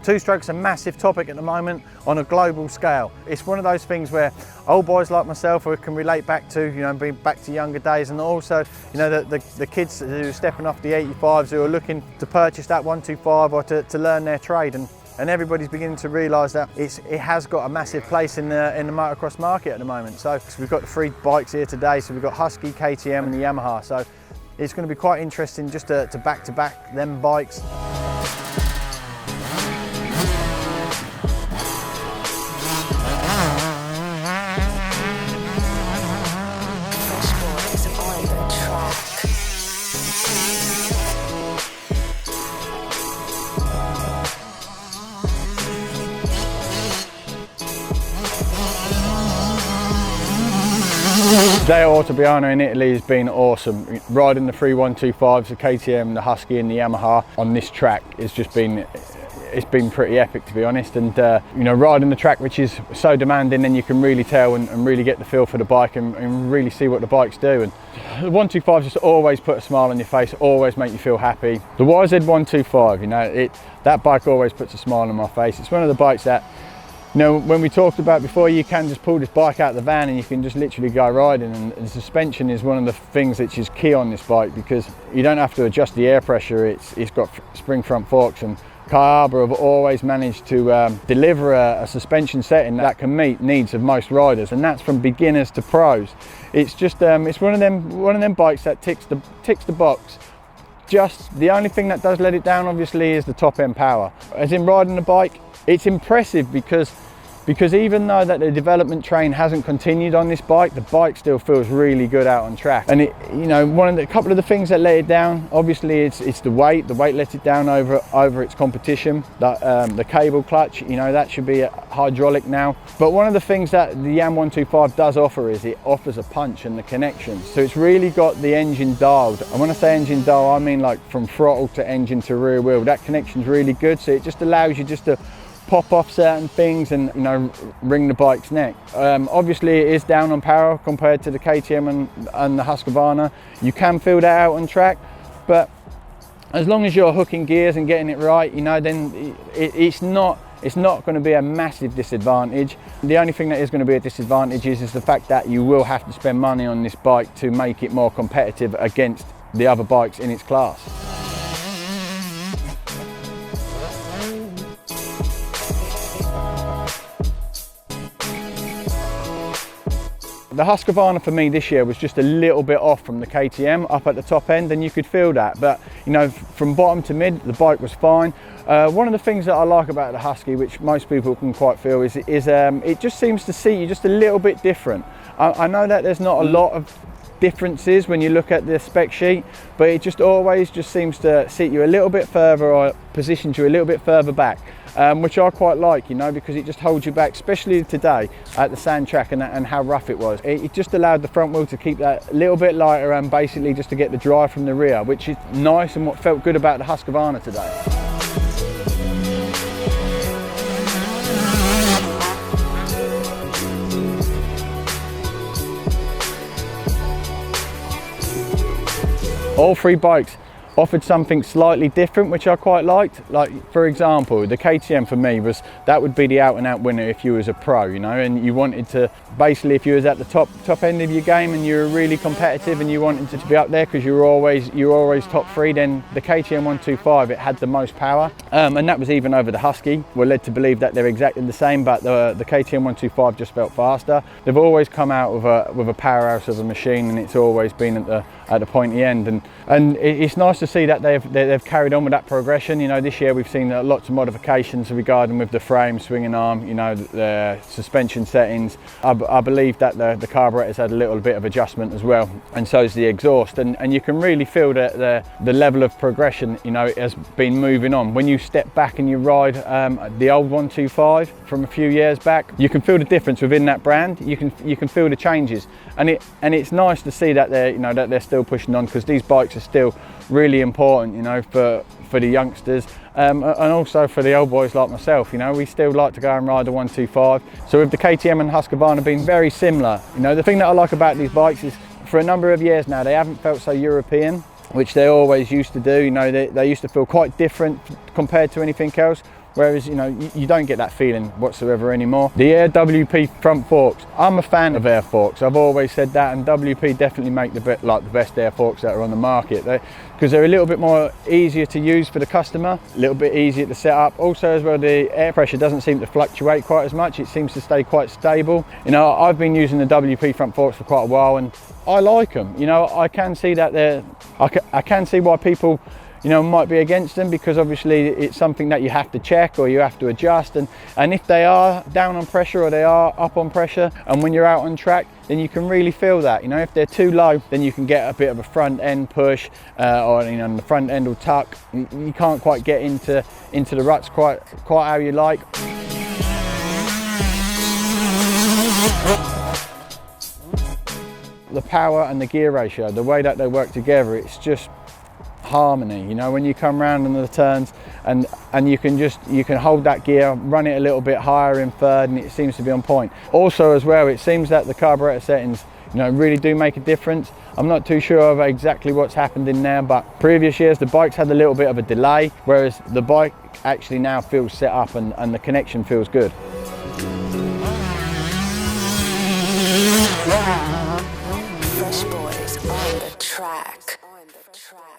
Two-stroke's a massive topic at the moment on a global scale. It's one of those things where old boys like myself who can relate back to, being back to younger days, and also, the kids who are stepping off the 85s who are looking to purchase that 125 or to learn their trade. And everybody's beginning to realise that it has got a massive place in the motocross market at the moment. So we've got the 3 bikes here today. So we've got Husky, KTM and the Yamaha. So it's going to be quite interesting just to back them bikes. Today at Ottobiano in Italy has been awesome. Riding the 3 125s, the KTM, the Husky and the Yamaha on this track it's been pretty epic, to be honest. And riding the track, which is so demanding, then you can really tell and really get the feel for the bike and really see what the bikes do. And the 125s just always put a smile on your face, always make you feel happy. The YZ125, that bike always puts a smile on my face. It's one of the bikes that, when we talked about before, you can just pull this bike out of the van and you can just literally go riding, and the suspension is one of the things which is key on this bike, because you don't have to adjust the air pressure. It's got spring front forks, and Kayaba have always managed to deliver a suspension setting that can meet needs of most riders, and that's from beginners to pros. It's just it's one of them bikes that ticks the box. Just the only thing that does let it down, obviously, is the top end power. As in riding the bike, it's impressive because even though that the development train hasn't continued on this bike, the bike still feels really good out on track. And a couple of the things that let it down, obviously, it's the weight. The weight lets it down over its competition. The cable clutch, that should be hydraulic now. But one of the things that the Yam 125 does offer is it offers a punch and the connection. So it's really got the engine dialed. And when I say engine dial, I mean like from throttle to engine to rear wheel. That connection's really good. So it just allows you just to pop off certain things and wring the bike's neck. Obviously it is down on power compared to the KTM and the Husqvarna. You can feel that out on track, but as long as you're hooking gears and getting it right, then it's not going to be a massive disadvantage. The only thing that is going to be a disadvantage is the fact that you will have to spend money on this bike to make it more competitive against the other bikes in its class. The Husqvarna for me this year was just a little bit off from the KTM up at the top end, and you could feel that. But from bottom to mid, the bike was fine. One of the things that I like about the Husky, which most people can quite feel, is it just seems to seat you just a little bit different. I know that there's not a lot of differences when you look at the spec sheet, but it just always just seems to seat you a little bit further or positions you a little bit further back. Which I quite like, because it just holds you back, especially today at the sand track and how rough it was. It just allowed the front wheel to keep that a little bit lighter and basically just to get the drive from the rear, which is nice and what felt good about the Husqvarna today. All 3 bikes offered something slightly different, which I quite liked. Like, for example, the KTM for me that would be the out and out winner if you was a pro, and you wanted to, basically, if you was at the top end of your game and you were really competitive and you wanted to be up there because you were always top 3, then the KTM 125, it had the most power, and that was even over the Husky. We're led to believe that they're exactly the same, but the KTM 125 just felt faster. They've always come out with a powerhouse of a machine, and it's always been at the pointy end, and it's nice to see that they've carried on with that progression. This year we've seen lots of modifications regarding with the frame, swinging arm, the suspension settings. I believe that the carburetor's had a little bit of adjustment as well, and so is the exhaust, and you can really feel that the level of progression has been moving on. When you step back and you ride the old 125 from a few years back, you can feel the difference within that brand. You can feel the changes, and it's nice to see that they're still pushing on, because these bikes are still really important, for the youngsters, and also for the old boys like myself. We still like to go and ride the 125. So with the KTM and Husqvarna being very similar, the thing that I like about these bikes is, for a number of years now, they haven't felt so European, which they always used to do. They used to feel quite different compared to anything else. whereas you know you don't get that feeling whatsoever anymore. The Air WP front forks, I'm a fan of air forks. I've always said that, and WP definitely make the best air forks that are on the market, because they're a little bit more easier to use for the customer, a little bit easier to set up. Also as well, the air pressure doesn't seem to fluctuate quite as much. It seems to stay quite stable. You know, I've been using the WP front forks for quite a while, and I like them. You know, I can see that I can see why people, you know, might be against them, because obviously it's something that you have to check or you have to adjust, and if they are down on pressure or they are up on pressure, and when you're out on track, then you can really feel that. You know, if they're too low, then you can get a bit of a front end push, or you know, the front end will tuck. You can't quite get into the ruts quite how you like. The power and the gear ratio, the way that they work together, it's just harmony. You know, when you come round in the turns and you can hold that gear, run it a little bit higher in third, and it seems to be on point. Also as well, it seems that the carburetor settings, you know, really do make a difference. I'm not too sure of exactly what's happened in there, but previous years the bikes had a little bit of a delay, whereas the bike actually now feels set up and the connection feels good. Fresh boys on the track. On the track.